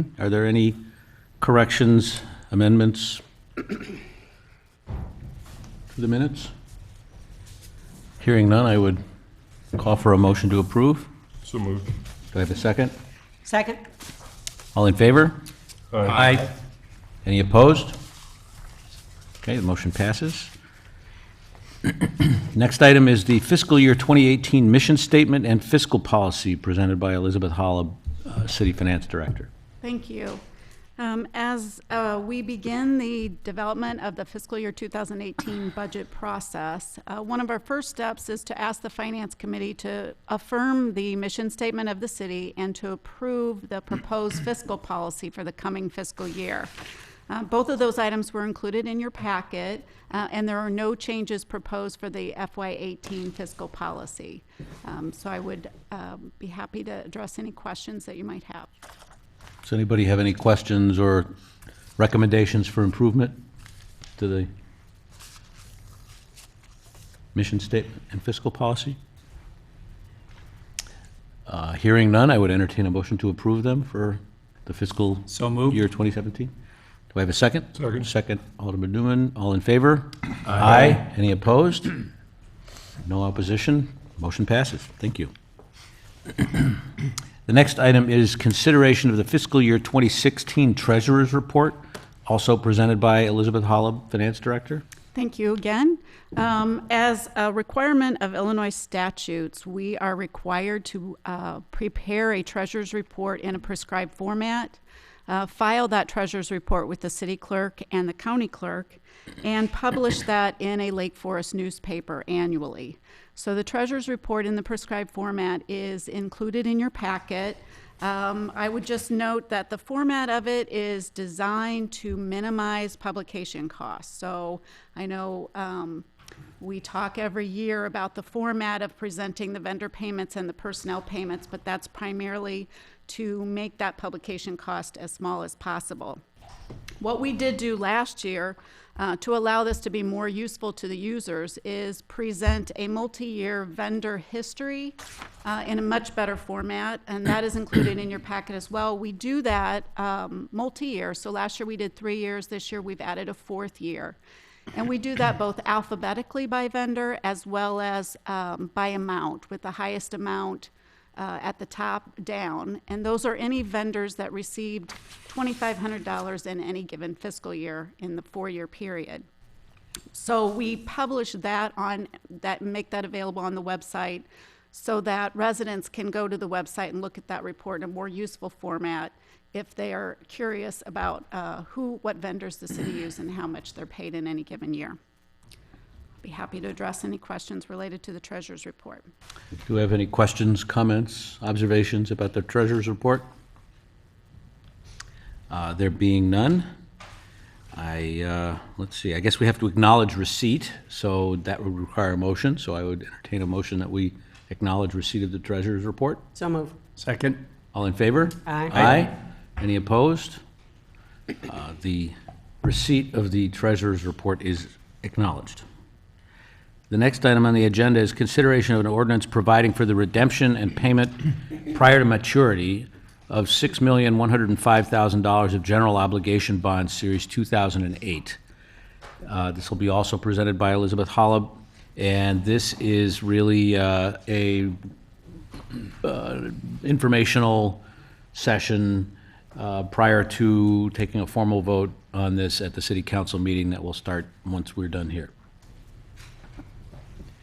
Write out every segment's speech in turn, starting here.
meeting. Are there any corrections, amendments to the minutes? Hearing none, I would call for a motion to approve. So moved. Do I have a second? Second. All in favor? Aye. Any opposed? Okay, the motion passes. Next item is the fiscal year 2018 mission statement and fiscal policy presented by Elizabeth Holub, City Finance Director. Thank you. As we begin the development of the fiscal year 2018 budget process, one of our first steps is to ask the Finance Committee to affirm the mission statement of the city and to approve the proposed fiscal policy for the coming fiscal year. Both of those items were included in your packet, and there are no changes proposed for the FY18 fiscal policy. So I would be happy to address any questions that you might have. Does anybody have any questions or recommendations for improvement to the mission statement and fiscal policy? Hearing none, I would entertain a motion to approve them for the fiscal year 2017. Do I have a second? Second. Second, Alderman Newman. All in favor? Aye. Any opposed? No opposition? Motion passes. Thank you. The next item is consideration of the fiscal year 2016 Treasurer's Report, also presented by Elizabeth Holub, Finance Director. Thank you again. As a requirement of Illinois statutes, we are required to prepare a treasurer's report in a prescribed format, file that treasurer's report with the city clerk and the county clerk, and publish that in a Lake Forest newspaper annually. So the treasurer's report in the prescribed format is included in your packet. I would just note that the format of it is designed to minimize publication costs. So I know we talk every year about the format of presenting the vendor payments and the personnel payments, but that's primarily to make that publication cost as small as possible. What we did do last year to allow this to be more useful to the users is present a multi-year vendor history in a much better format, and that is included in your packet as well. We do that multi-year, so last year we did 3 years, this year we've added a 4th year. And we do that both alphabetically by vendor as well as by amount, with the highest amount at the top down, and those are any vendors that received $2,500 in any given fiscal year in the 4-year period. So we publish that make that available on the website so that residents can go to the website and look at that report in a more useful format if they are curious about what vendors the city use and how much they're paid in any given year. Be happy to address any questions related to the treasurer's report. Do you have any questions, comments, observations about the treasurer's report? There being none, let's see, I guess we have to acknowledge receipt, so that would require a motion. So I would entertain a motion that we acknowledge receipt of the treasurer's report. So move. Second. All in favor? Aye. Aye. Any opposed? The receipt of the treasurer's report is acknowledged. The next item on the agenda is consideration of an ordinance providing for the redemption and payment prior to maturity of $6,105,000 of general obligation bonds, Series 2008. This will be also presented by Elizabeth Holub, and this is really a informational session prior to taking a formal vote on this at the City Council meeting that will start once we're done here.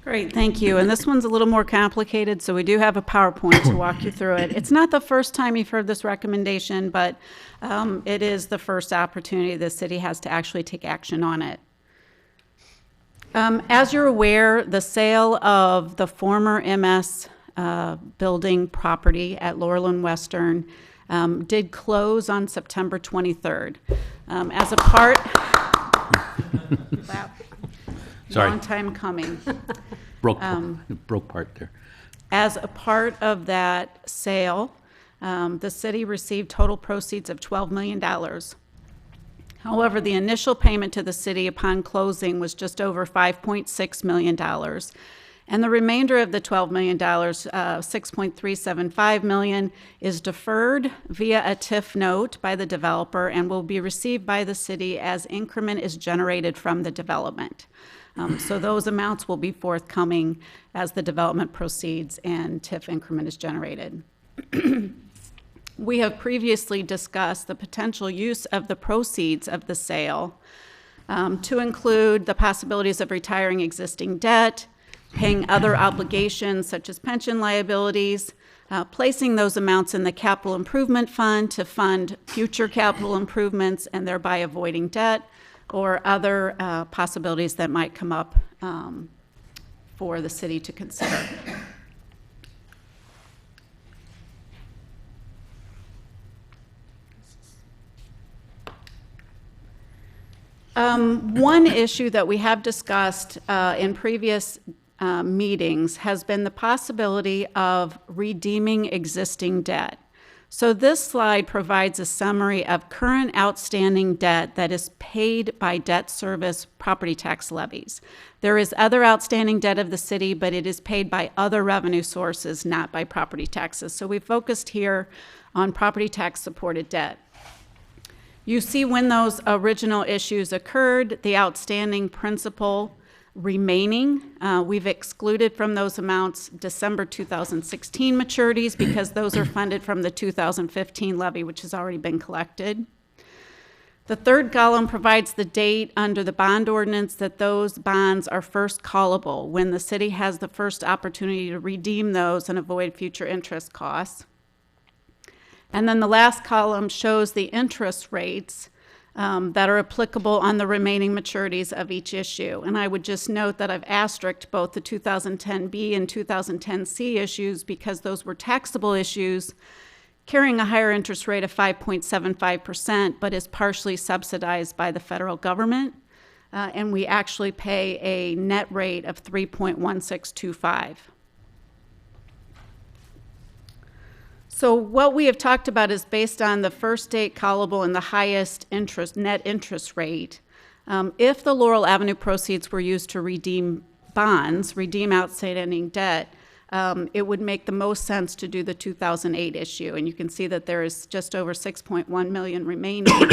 Great, thank you. And this one's a little more complicated, so we do have a PowerPoint to walk you through it. It's not the first time you've heard this recommendation, but it is the first opportunity the city has to actually take action on it. As you're aware, the sale of the former MS building property at Laurel and Western did close on September 23rd. As a part... Sorry. Long time coming. Broke part there. As a part of that sale, the city received total proceeds of $12 million. However, the initial payment to the city upon closing was just over $5.6 million. And the remainder of the $12 million, $6.375 million, is deferred via a TIF note by the developer and will be received by the city as increment is generated from the development. So those amounts will be forthcoming as the development proceeds and TIF increment is generated. We have previously discussed the potential use of the proceeds of the sale to include the possibilities of retiring existing debt, paying other obligations such as pension liabilities, placing those amounts in the capital improvement fund to fund future capital improvements and thereby avoiding debt, or other possibilities that might come up for the city to consider. One issue that we have discussed in previous meetings has been the possibility of redeeming existing debt. So this slide provides a summary of current outstanding debt that is paid by debt service property tax levies. There is other outstanding debt of the city, but it is paid by other revenue sources, not by property taxes. So we focused here on property tax supported debt. You see when those original issues occurred, the outstanding principal remaining. We've excluded from those amounts December 2016 maturities because those are funded from the 2015 levy, which has already been collected. The third column provides the date under the bond ordinance that those bonds are first callable, when the city has the first opportunity to redeem those and avoid future interest costs. And then the last column shows the interest rates that are applicable on the remaining maturities of each issue. And I would just note that I've asterisked both the 2010B and 2010C issues because those were taxable issues carrying a higher interest rate of 5.75%, but is partially subsidized by the federal government. And we actually pay a net rate of 3.1625. So what we have talked about is based on the first date callable and the highest interest, net interest rate. If the Laurel Avenue proceeds were used to redeem bonds, redeem outstanding debt, it would make the most sense to do the 2008 issue. And you can see that there is just over 6.1 million remaining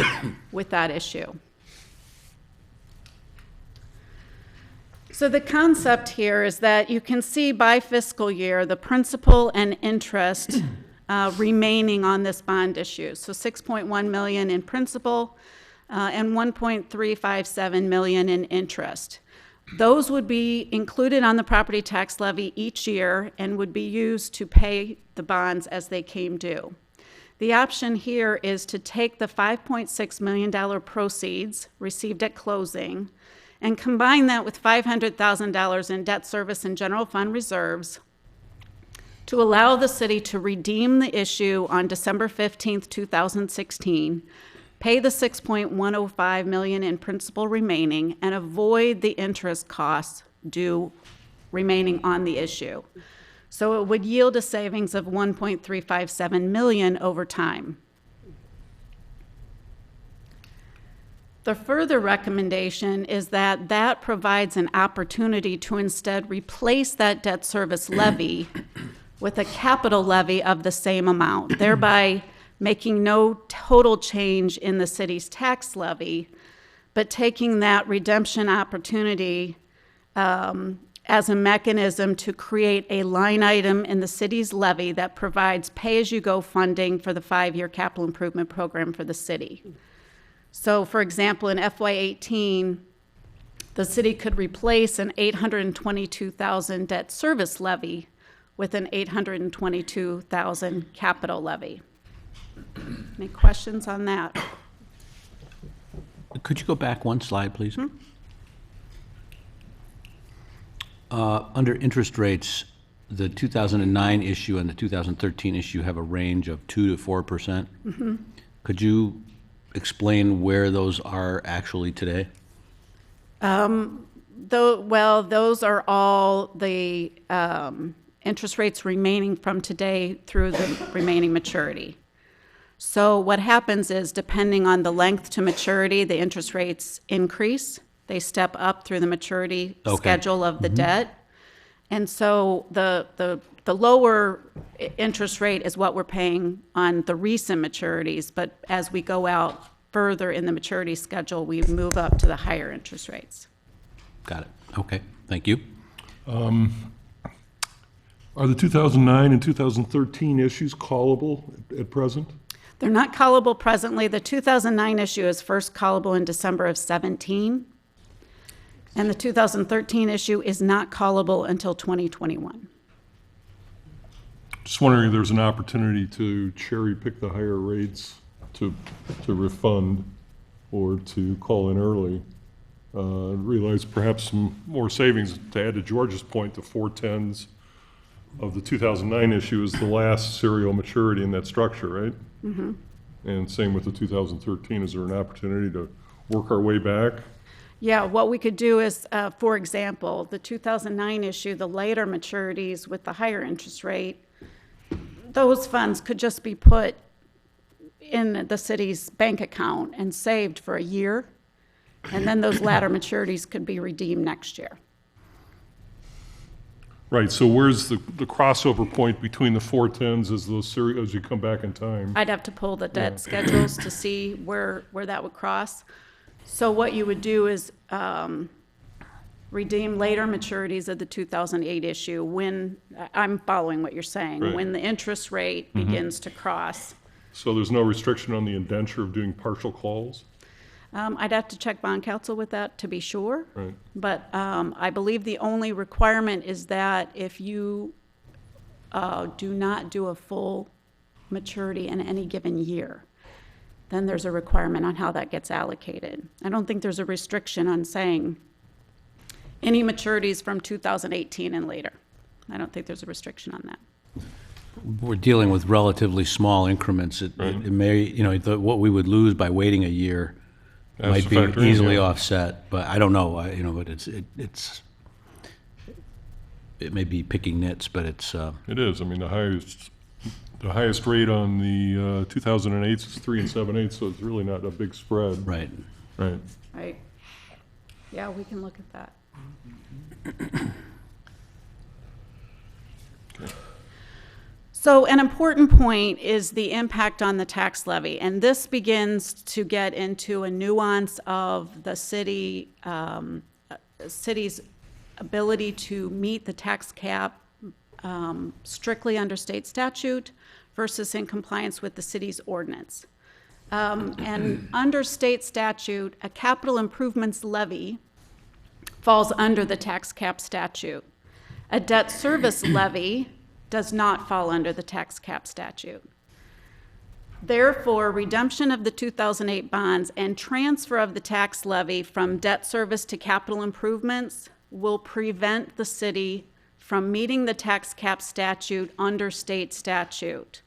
with that issue. So the concept here is that you can see by fiscal year the principal and interest remaining on this bond issue. So 6.1 million in principal and 1.357 million in interest. Those would be included on the property tax levy each year and would be used to pay the bonds as they came due. The option here is to take the $5.6 million proceeds received at closing and combine that with $500,000 in debt service and general fund reserves to allow the city to redeem the issue on December 15th, 2016, pay the $6.105 million in principal remaining, and avoid the interest costs due remaining on the issue. So it would yield a savings of $1.357 million over time. The further recommendation is that that provides an opportunity to instead replace that debt service levy with a capital levy of the same amount, thereby making no total change in the city's tax levy, but taking that redemption opportunity as a mechanism to create a line item in the city's levy that provides pay-as-you-go funding for the 5-year capital improvement program for the city. So, for example, in FY18, the city could replace an $822,000 debt service levy with an $822,000 capital levy. Any questions on that? Could you go back one slide, please? Under interest rates, the 2009 issue and the 2013 issue have a range of 2 to 4%. Could you explain where those are actually today? Those are all the interest rates remaining from today through the remaining maturity. So what happens is, depending on the length to maturity, the interest rates increase. They step up through the maturity schedule of the debt. And so the lower interest rate is what we're paying on the recent maturities, but as we go out further in the maturity schedule, we move up to the higher interest rates. Got it. Okay, thank you. Are the 2009 and 2013 issues callable at present? They're not callable presently. The 2009 issue is first callable in December of 17, and the 2013 issue is not callable until 2021. Just wondering if there's an opportunity to cherry pick the higher rates to refund or to call in early. Realize perhaps some more savings. To add to George's point, the 410s of the 2009 issue is the last serial maturity in that structure, right? Mm-hmm. And same with the 2013. Is there an opportunity to work our way back? Yeah, what we could do is, for example, the 2009 issue, the later maturities with the higher interest rate, those funds could just be put in the city's bank account and saved for a year, and then those latter maturities could be redeemed next year. Right, so where's the crossover point between the 410s as you come back in time? I'd have to pull the debt schedules to see where that would cross. So what you would do is redeem later maturities of the 2008 issue when, I'm following what you're saying, Right. when the interest rate begins to cross. So there's no restriction on the indenture of doing partial calls? I'd have to check bond counsel with that to be sure. Right. But I believe the only requirement is that if you do not do a full maturity in any given year, then there's a requirement on how that gets allocated. I don't think there's a restriction on saying any maturities from 2018 and later. I don't think there's a restriction on that. We're dealing with relatively small increments. It may, what we would lose by waiting a year might be factor in, easily yeah. offset, but I don't know, but it may be picking nits, but it's, It is, I mean, the highest rate on the 2008s is 3 7/8, so it's really not a big spread. right. Right. Right? Yeah, we can look at that. So an important point is the impact on the tax levy, and this begins to get into a nuance of the city's ability to meet the tax cap strictly under state statute versus in compliance with the city's ordinance. And under state statute, a capital improvements levy falls under the tax cap statute. A debt service levy does not fall under the tax cap statute. Therefore, redemption of the 2008 bonds and transfer of the tax levy from debt service to capital improvements will prevent the city from meeting the tax cap statute under state statute.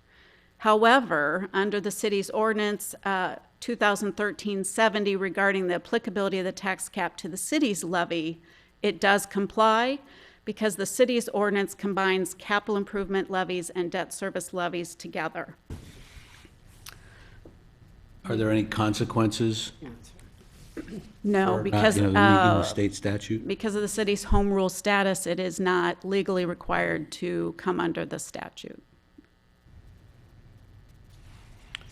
However, under the city's ordinance 2013-70 regarding the applicability of the tax cap to the city's levy, it does comply because the city's ordinance combines capital improvement levies and debt service levies together. Are there any consequences? No, for because not, meeting the state statute? because of the city's home rule status, it is not legally required to come under the statute.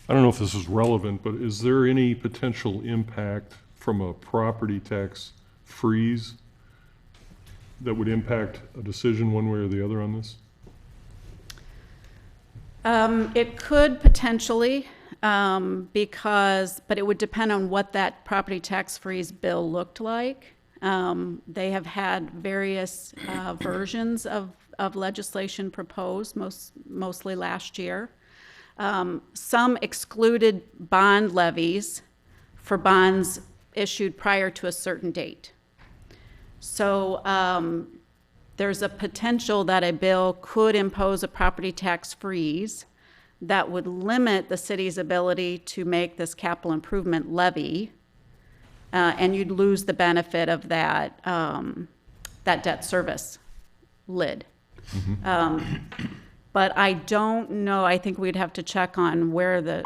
I don't know if this is relevant, but is there any potential impact from a property tax freeze that would impact a decision one way or the other on this? It could potentially, but it would depend on what that property tax freeze bill looked like. They have had various versions of legislation proposed, mostly last year. Some excluded bond levies for bonds issued prior to a certain date. So there's a potential that a bill could impose a property tax freeze that would limit the city's ability to make this capital improvement levy, and you'd lose the benefit of that debt service lid. But I don't know, I think we'd have to check on where the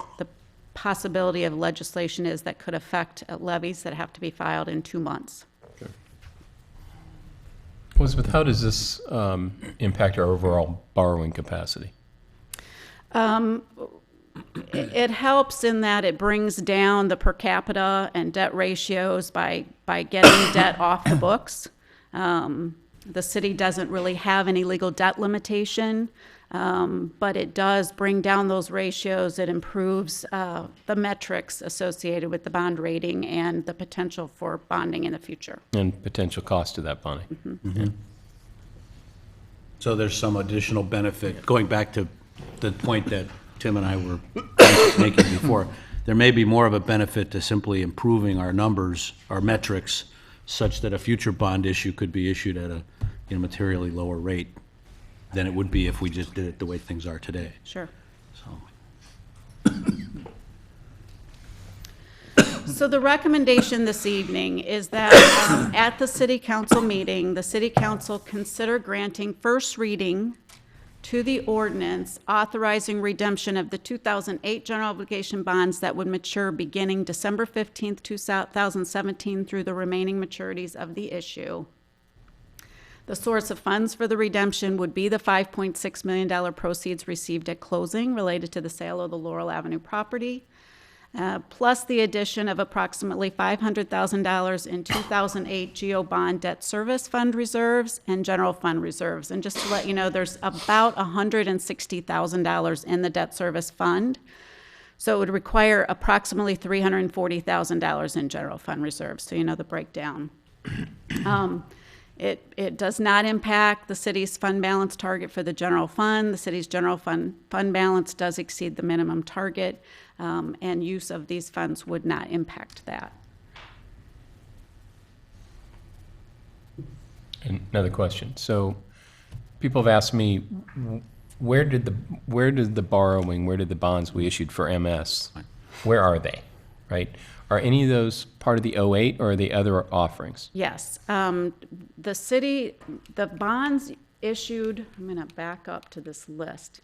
possibility of legislation is that could affect levies that have to be filed in 2 months. Elizabeth, how does this impact our overall borrowing capacity? It helps in that it brings down the per capita and debt ratios by getting debt off the books. The city doesn't really have any legal debt limitation, but it does bring down those ratios. It improves the metrics associated with the bond rating and the potential for bonding in the future. And potential cost to that bonding? So there's some additional benefit, going back to the point that Tim and I were making before. There may be more of a benefit to simply improving our numbers, our metrics, such that a future bond issue could be issued at a materially lower rate than it would be if we just did it the way things are today. Sure. So, So the recommendation this evening is that at the city council meeting, the city council consider granting first reading to the ordinance authorizing redemption of the 2008 general obligation bonds that would mature beginning December 15th, 2017 through the remaining maturities of the issue. The source of funds for the redemption would be the $5.6 million proceeds received at closing related to the sale of the Laurel Avenue property, plus the addition of approximately $500,000 in 2008 GO bond debt service fund reserves and general fund reserves. And just to let you know, there's about $160,000 in the debt service fund. So it would require approximately $340,000 in general fund reserves, so you know the breakdown. It does not impact the city's fund balance target for the general fund. The city's general fund balance does exceed the minimum target, and use of these funds would not impact that. And another question. So people have asked me, where did the borrowing, where did the bonds we issued for MS, where are they, right? Are any of those part of the 08 or are they other offerings? Yes, the city, the bonds issued, I'm gonna back up to this list.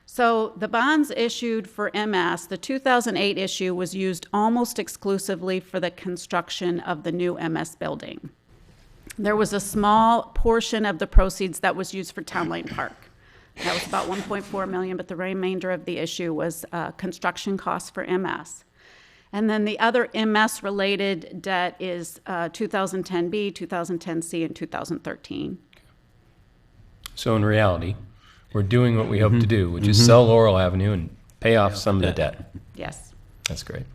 So the bonds issued for MS, the 2008 issue was used almost exclusively for the construction of the new MS building. There was a small portion of the proceeds that was used for Town Lane Park. That was about 1.4 million, but the remainder of the issue was construction costs for MS. And then the other MS-related debt is 2010B, 2010C, and 2013. So in reality, we're doing what we hope to do, which is sell Laurel Avenue and pay off some of the debt. Yes. That's great.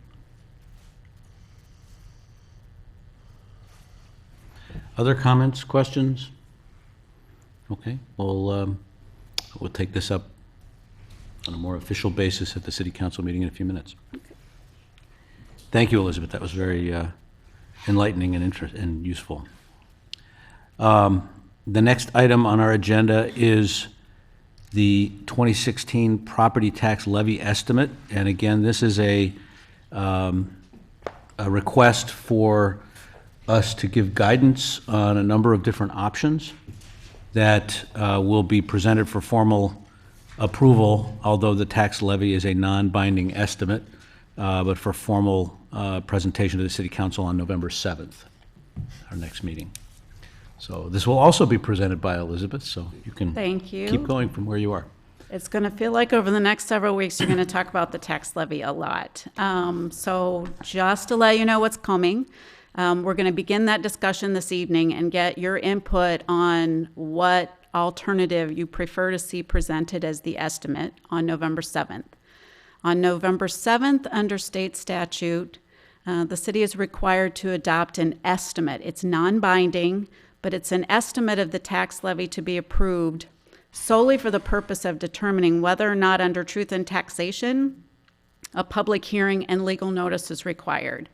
other comments, questions? Okay, well, we'll take this up on a more official basis at the city council meeting in a few minutes. Thank you, Elizabeth. That was very enlightening and useful. The next item on our agenda is the 2016 property tax levy estimate. And again, this is a request for us to give guidance on a number of different options that will be presented for formal approval, although the tax levy is a non-binding estimate, but for formal presentation to the City Council on November 7th, our next meeting. So this will also be presented by Elizabeth, so you can Thank you. keep going from where you are. It's going to feel like over the next several weeks, you're going to talk about the tax levy a lot. So just to let you know what's coming, we're going to begin that discussion this evening and get your input on what alternative you prefer to see presented as the estimate on November 7th. On November 7th, under state statute, the city is required to adopt an estimate. It's non-binding, but it's an estimate of the tax levy to be approved solely for the purpose of determining whether or not under truth and taxation, a public hearing and legal notice is required.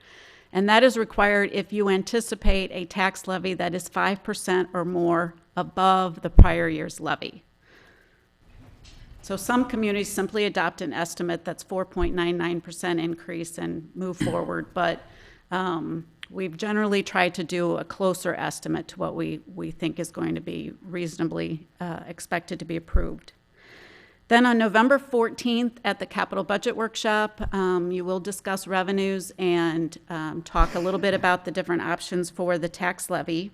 And that is required if you anticipate a tax levy that is 5% or more above the prior year's levy. So some communities simply adopt an estimate that's 4.99% increase and move forward, but we've generally tried to do a closer estimate to what we think is going to be reasonably expected to be approved. Then on November 14th at the Capital Budget Workshop, you will discuss revenues and talk a little bit about the different options for the tax levy.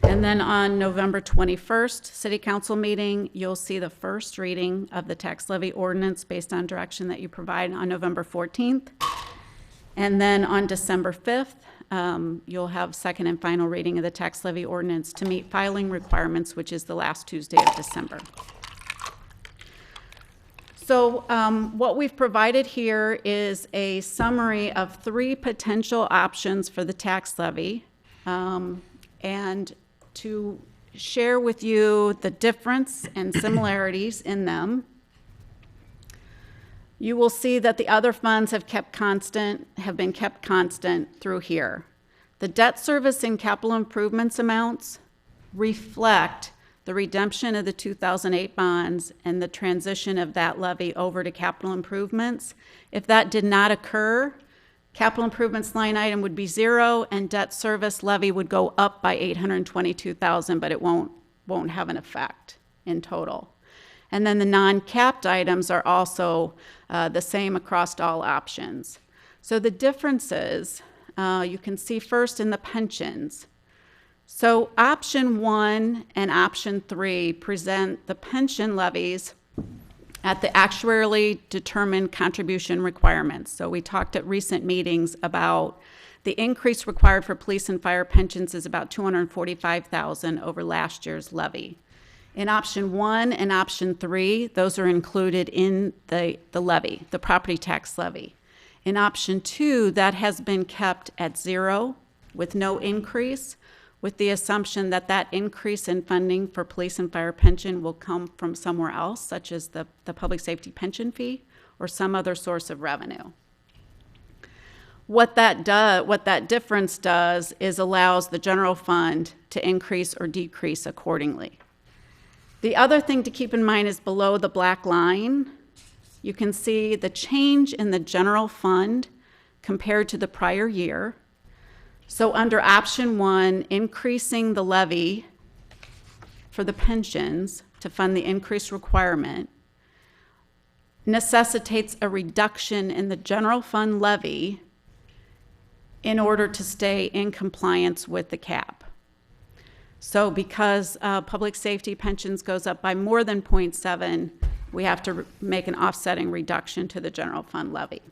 And And then on November 21st, City Council meeting, you'll see the first reading of the tax levy ordinance based on direction that you provide on November 14th. And then on December 5th, you'll have second and final reading of the tax levy ordinance to meet filing requirements, which is the last Tuesday of December. So what we've provided here is a summary of 3 potential options for the tax levy, and to share with you the difference and similarities in them. You will see that the other funds have been kept constant through here. The debt service and capital improvements amounts reflect the redemption of the 2008 bonds and the transition of that levy over to capital improvements. If that did not occur, capital improvements line item would be 0 and debt service levy would go up by $822,000, but it won't have an effect in total. And then the non-capped items are also the same across all options. So the differences, you can see first in the pensions. So option 1 and option 3 present the pension levies at the actuarially determined contribution requirements. So we talked at recent meetings about the increase required for police and fire pensions is about $245,000 over last year's levy. In option 1 and option 3, those are included in the levy, the property tax levy. In option 2, that has been kept at 0 with no increase, with the assumption that that increase in funding for police and fire pension will come from somewhere else, such as the public safety pension fee or some other source of revenue. What that difference does is allows the general fund to increase or decrease accordingly. The other thing to keep in mind is below the black line, you can see the change in the general fund compared to the prior year. So under option 1, increasing the levy for the pensions to fund the increased requirement necessitates a reduction in the general fund levy in order to stay in compliance with the cap. So because public safety pensions goes up by more than 0.7, we have to make an offsetting reduction to the general fund levy.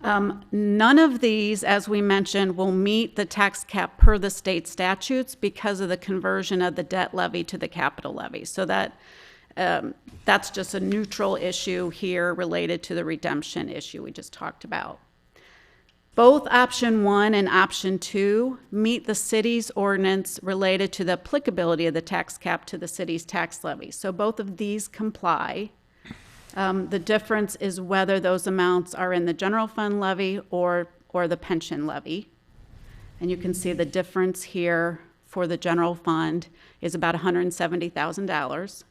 None of these, as we mentioned, will meet the tax cap per the state statutes because of the conversion of the debt levy to the capital levy. So that's just a neutral issue here related to the redemption issue we just talked about. Both option 1 and option 2 meet the city's ordinance related to the applicability of the tax cap to the city's tax levy. So both of these comply. The difference is whether those amounts are in the general fund levy or the pension levy. And you can see the difference here for the general fund is about $170,000.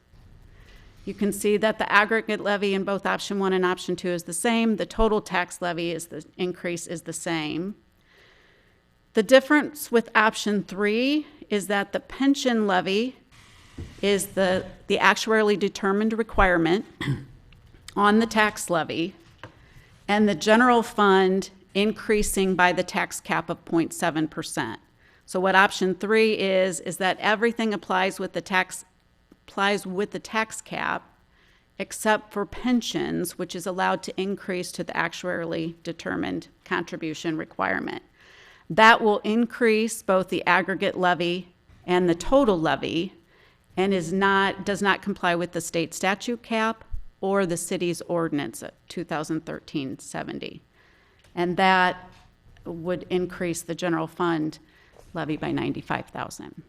You can see that the aggregate levy in both option 1 and option 2 is the same. The total tax levy increase is the same. The difference with option 3 is that the pension levy is the actuarially determined requirement on the tax levy, and the general fund increasing by the tax cap of 0.7%. So what option 3 is that everything applies with the tax cap, except for pensions, which is allowed to increase to the actuarially determined contribution requirement. That will increase both the aggregate levy and the total levy, and does not comply with the state statute cap or the city's ordinance at 2013-70. And that would increase the general fund levy by $95,000.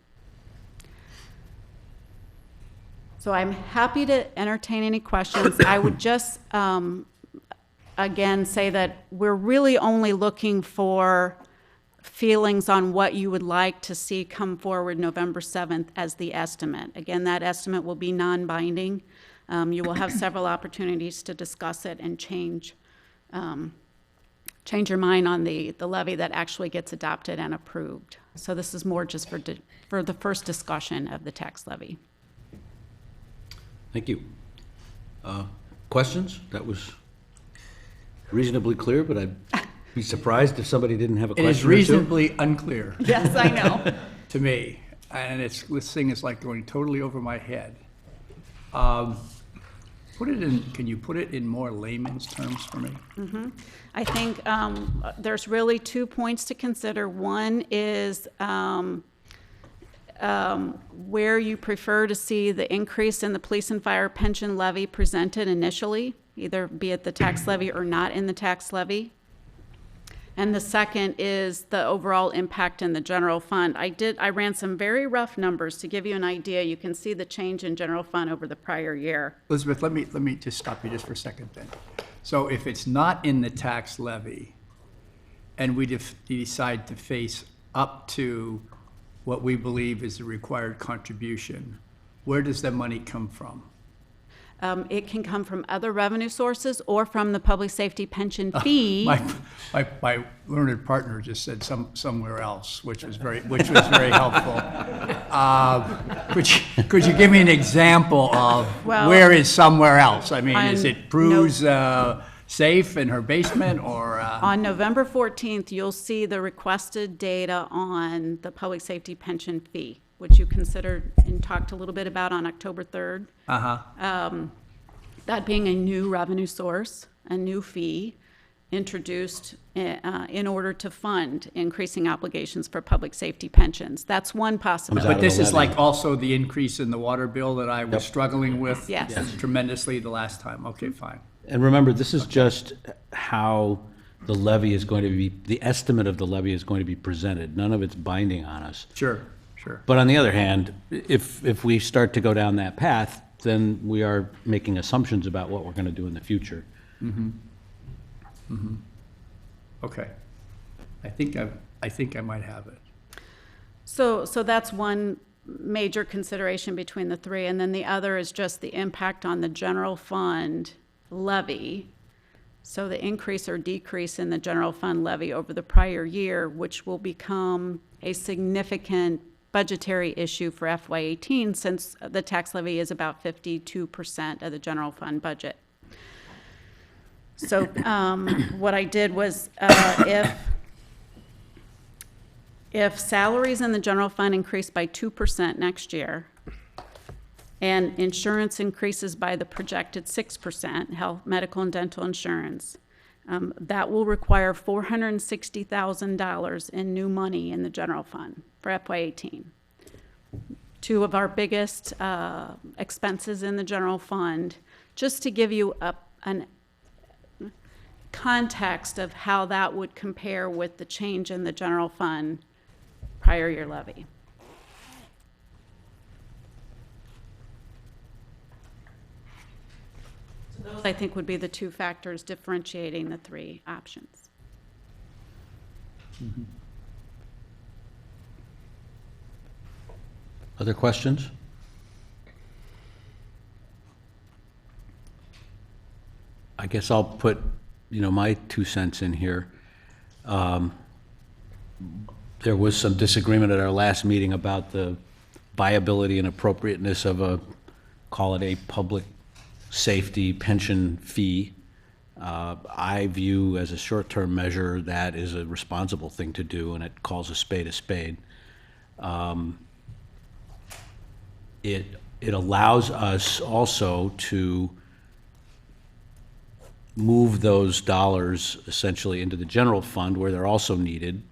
So I'm happy to entertain any questions. I would just, again, say that we're really only looking for feelings on what you would like to see come forward November 7th as the estimate. Again, that estimate will be non-binding. You will have several opportunities to discuss it and change your mind on the levy that actually gets adopted and approved. So this is more just for the first discussion of the tax levy. Thank you. Questions? That was reasonably clear, but I'd be surprised if somebody didn't have a It question is or two. reasonably unclear. Yes, I know. to me, and this thing is like going totally over my head. Can you put it in more layman's terms for me? I think there's really 2 points to consider. One is where you prefer to see the increase in the police and fire pension levy presented initially, either be it the tax levy or not in the tax levy. And the second is the overall impact in the general fund. I ran some very rough numbers to give you an idea. You can see the change in general fund over the prior year. Elizabeth, let me just stop you just for a second then. So if it's not in the tax levy, and we decide to face up to what we believe is the required contribution, where does that money come from? It can come from other revenue sources or from the public safety pension fee. My learned partner just said somewhere else, which was very helpful. Could you give me an example of Well, where is somewhere else? I mean, is on it Prue's safe in her basement, or? On November 14th, you'll see the requested data on the public safety pension fee, which you considered and talked a little bit about on October 3rd. That being a new revenue source, a new fee introduced in order to fund increasing obligations for public safety pensions. That's one possibility. But this is like also the increase in the water bill that I was struggling with Yes. tremendously the last time. Okay, fine. And remember, this is just how the levy is going to be, the estimate of the levy is going to be presented. None of it's binding on us. Sure. But on the other hand, if we start to go down that path, then we are making assumptions about what we're going to do in the future. Okay. I think I might have it. So that's one major consideration between the three, and then the other is just the impact on the general fund levy. So the increase or decrease in the general fund levy over the prior year, which will become a significant budgetary issue for FY18, since the tax levy is about 52% of the general fund budget. So what I did was if salaries in the general fund increase by 2% next year, and insurance increases by the projected 6%, health, medical, and dental insurance, that will require $460,000 in new money in the general fund for FY18. Two of our biggest expenses in the general fund, just to give you an context of how that would compare with the change in the general fund prior year levy. So those, I think, would be the two factors differentiating the three options. Other questions? I guess I'll put, my 2 cents in here. There was some disagreement at our last meeting about the viability and appropriateness of call it a public safety pension fee. I view as a short-term measure that is a responsible thing to do, and it calls a spade a spade. It allows us also to move those dollars essentially into the general fund where they're also needed,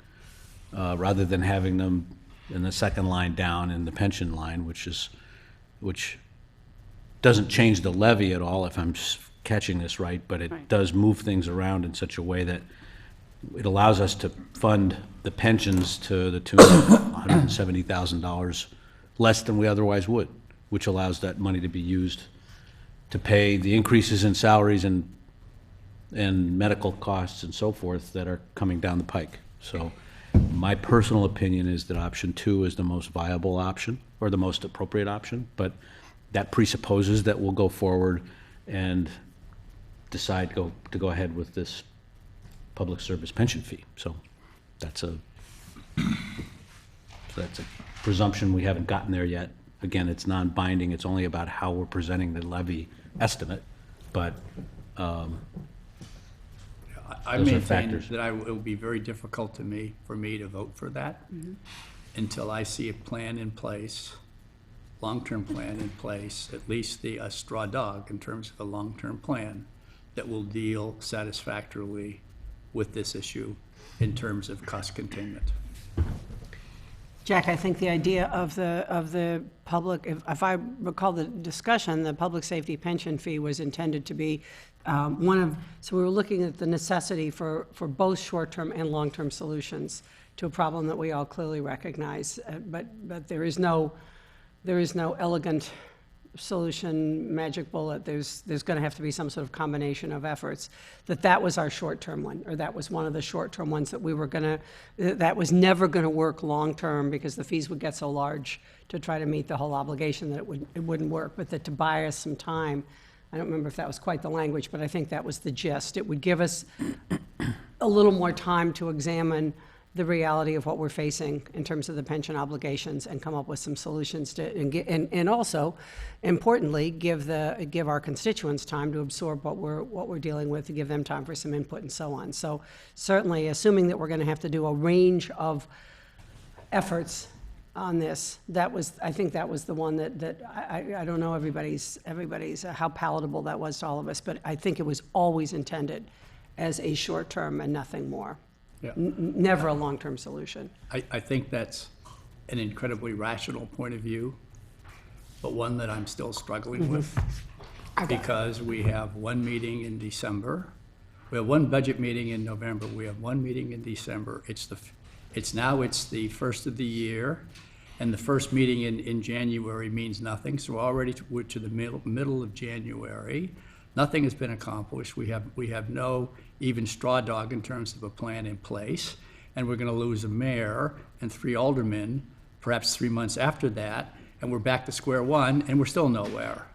rather than having them in the second line down in the pension line, which doesn't change the levy at all, if I'm catching this right, but it Right. does move things around in such a way that it allows us to fund the pensions to the tune of $170,000 less than we otherwise would, which allows that money to be used to pay the increases in salaries and medical costs and so forth that are coming down the pike. So my personal opinion is that option 2 is the most viable option, or the most appropriate option, but that presupposes that we'll go forward and decide to go ahead with this public service pension fee. So that's a presumption. We haven't gotten there yet. Again, it's non-binding. It's only about how we're presenting the levy estimate, but I Those are maintain factors. that it would be very difficult for me to vote for that. until I see a plan in place, long-term plan in place, at least a straw dog in terms of a long-term plan that will deal satisfactorily with this issue in terms of cost containment. Jack, I think the idea of the public, if I recall the discussion, the public safety pension fee was intended to be so we were looking at the necessity for both short-term and long-term solutions to a problem that we all clearly recognize. But there is no elegant solution, magic bullet. There's going to have to be some sort of combination of efforts. That was our short-term one, or that was one of the short-term ones that we were that was never going to work long-term because the fees would get so large to try to meet the whole obligation that it wouldn't work. But that to buy us some time, I don't remember if that was quite the language, but I think that was the gist. It would give us a little more time to examine the reality of what we're facing in terms of the pension obligations and come up with some solutions and also, importantly, give our constituents time to absorb what we're dealing with, to give them time for some input and so on. So certainly, assuming that we're going to have to do a range of efforts on this, I think that was the one that I don't know everybody's how palatable that was to all of us, but I think it was always intended as a short term and nothing more. Yeah. Never a long-term solution. I think that's an incredibly rational point of view, but one that I'm still struggling with because we have one meeting in December. We have one budget meeting in November. We have one meeting in December. It's the first of the year, and the first meeting in January means nothing. So we're to the middle of January. Nothing has been accomplished. We have no even straw dog in terms of a plan in place, and we're going to lose a mayor and 3 aldermen, perhaps 3 months after that, and we're back to square one, and we're still nowhere.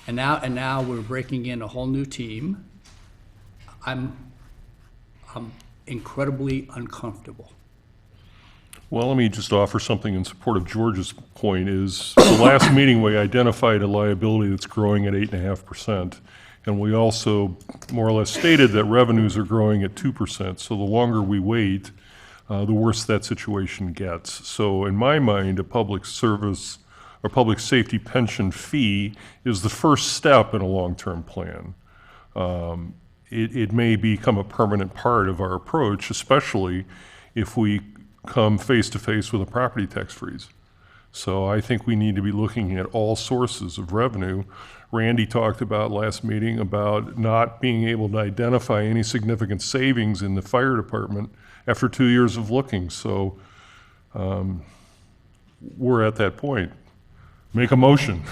And now we're breaking in a whole new team. I'm incredibly uncomfortable. Well, let me just offer something in support of George's point. Is the last meeting we identified a liability that's growing at 8.5%. And we also more or less stated that revenues are growing at 2%. So the longer we wait, the worse that situation gets. So in my mind, a public service or public safety pension fee is the first step in a long-term plan. It may become a permanent part of our approach, especially if we come face-to-face with a property tax freeze. So I think we need to be looking at all sources of revenue. Randy talked about last meeting about not being able to identify any significant savings in the fire department after 2 years of looking. So we're at that point. Make a motion.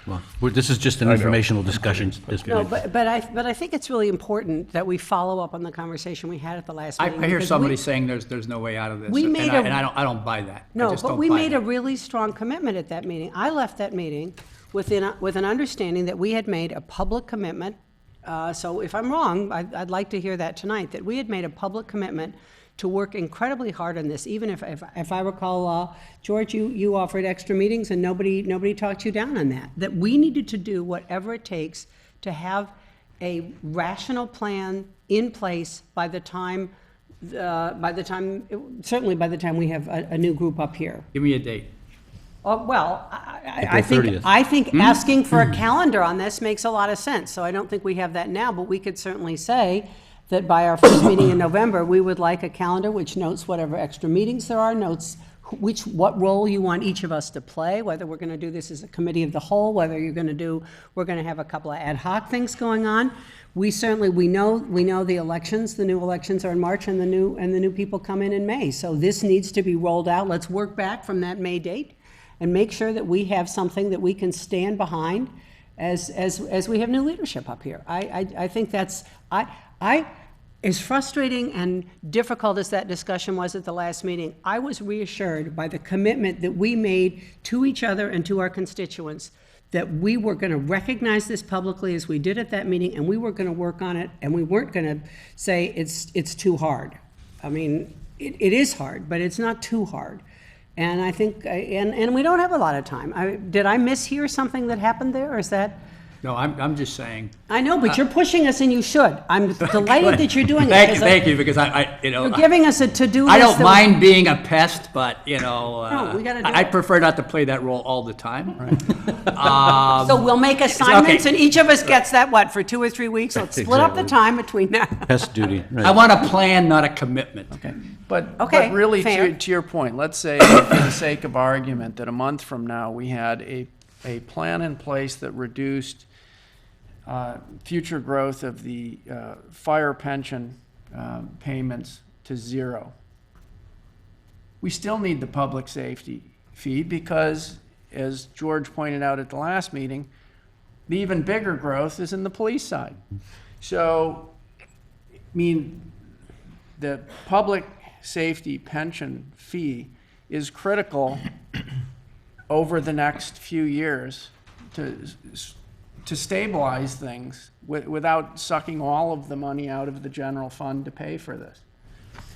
Well, this is just an informational discussion at this No, point. but I think it's really important that we follow up on the conversation we had at the last I meeting. hear because somebody saying there's no way out of this, We made and a- I don't buy that. I No, just but don't we buy made a that. really strong commitment at that meeting. I left that meeting with an understanding that we had made a public commitment. So if I'm wrong, I'd like to hear that tonight, that we had made a public commitment to work incredibly hard on this, even if I recall, George, you offered extra meetings and nobody talked you down on that we needed to do whatever it takes to have a rational plan in place by the time, certainly by the time we have a new group up here. Give me a date. Well, I April think 30th. I think asking for a calendar on this makes a lot of sense. So I don't think we have that now, but we could certainly say that by our first meeting in November, we would like a calendar which notes whatever extra meetings there are, notes what role you want each of us to play, whether we're going to do this as a committee of the whole, whether we're going to have a couple of ad hoc things going on. We know the elections, the new elections are in March, and the new people come in May. So this needs to be rolled out. Let's work back from that May date and make sure that we have something that we can stand behind as we have new leadership up here. I think that's as frustrating and difficult as that discussion was at the last meeting, I was reassured by the commitment that we made to each other and to our constituents that we were going to recognize this publicly as we did at that meeting, and we were going to work on it, and we weren't going to say it's too hard. I mean, it is hard, but it's not too hard. And I think, and we don't have a lot of time. Did I mishear something that happened there, or is that? No, I'm just saying. I know, but you're pushing us and you should. I'm delighted that you're doing it. Thank you, because thank you, because I You're giving us a to-do list. I don't that mind being a pest, but, No, we gotta do I it. prefer not to play that role all the time. So we'll make assignments, and each of us gets that, what, for 2 or 3 weeks? Let's split up the Exactly. time between now. Pest duty, I right. want a plan, not a commitment. Okay, but Okay, really, fair. to your point, let's say, for the sake of argument, that a month from now, we had a plan in place that reduced future growth of the fire pension payments to zero. We still need the public safety fee because, as George pointed out at the last meeting, the even bigger growth is in the police side. So, I mean, the public safety pension fee is critical over the next few years to stabilize things without sucking all of the money out of the general fund to pay for this.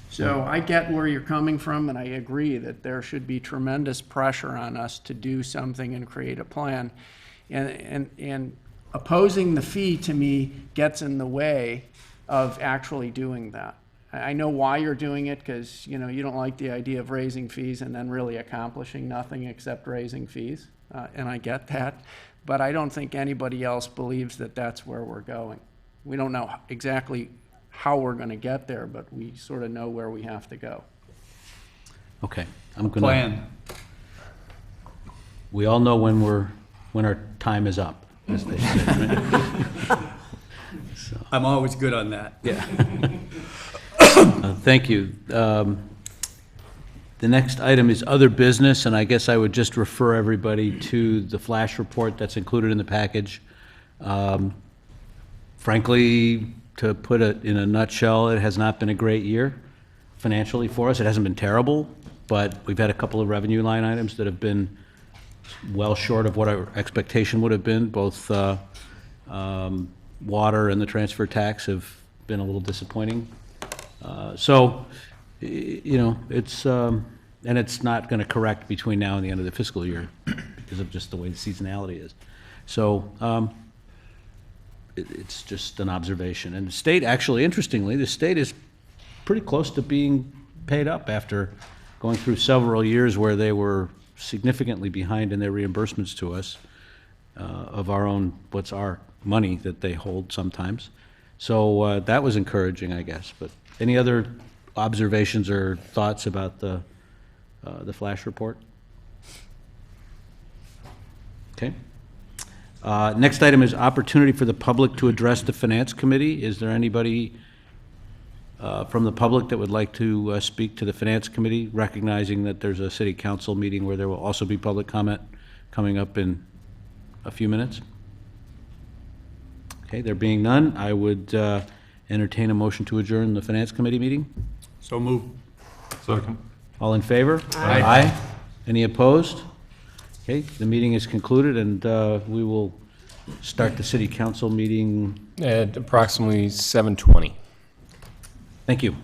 So I get where you're coming from, and I agree that there should be tremendous pressure on us to do something and create a plan. And opposing the fee, to me, gets in the way of actually doing that. I know why you're doing it, because, you know, you don't like the idea of raising fees and then really accomplishing nothing except raising fees, and I get that. But I don't think anybody else believes that that's where we're going. We don't know exactly how we're going to get there, but we sort of know where we have to go. Okay, I'm gonna, Plan. we all know when our time is up, as they say, right? I'm always good on that. Yeah. Thank you. The next item is other business, and I guess I would just refer everybody to the flash report that's included in the package. Frankly, to put it in a nutshell, it has not been a great year financially for us. It hasn't been terrible, but we've had a couple of revenue line items that have been well short of what our expectation would have been. Both water and the transfer tax have been a little disappointing. So, you know, it's, and it's not going to correct between now and the end of the fiscal year because of just the way the seasonality is. So, it's just an observation. And the state, actually, interestingly, the state is pretty close to being paid up after going through several years where they were significantly behind in their reimbursements to us of our own, what's our money that they hold sometimes. So that was encouraging, I guess. But any other observations or thoughts about the flash report? Okay. Next item is opportunity for the public to address the Finance Committee. Is there anybody from the public that would like to speak to the Finance Committee, recognizing that there's a City Council meeting where there will also be public comment coming up in a few minutes? Okay, there being none, I would entertain a motion to adjourn the Finance Committee meeting. So move. Second. All in favor? Aye. Any opposed? Okay, the meeting is concluded, and we will start the City Council meeting. At approximately 7:20. Thank you.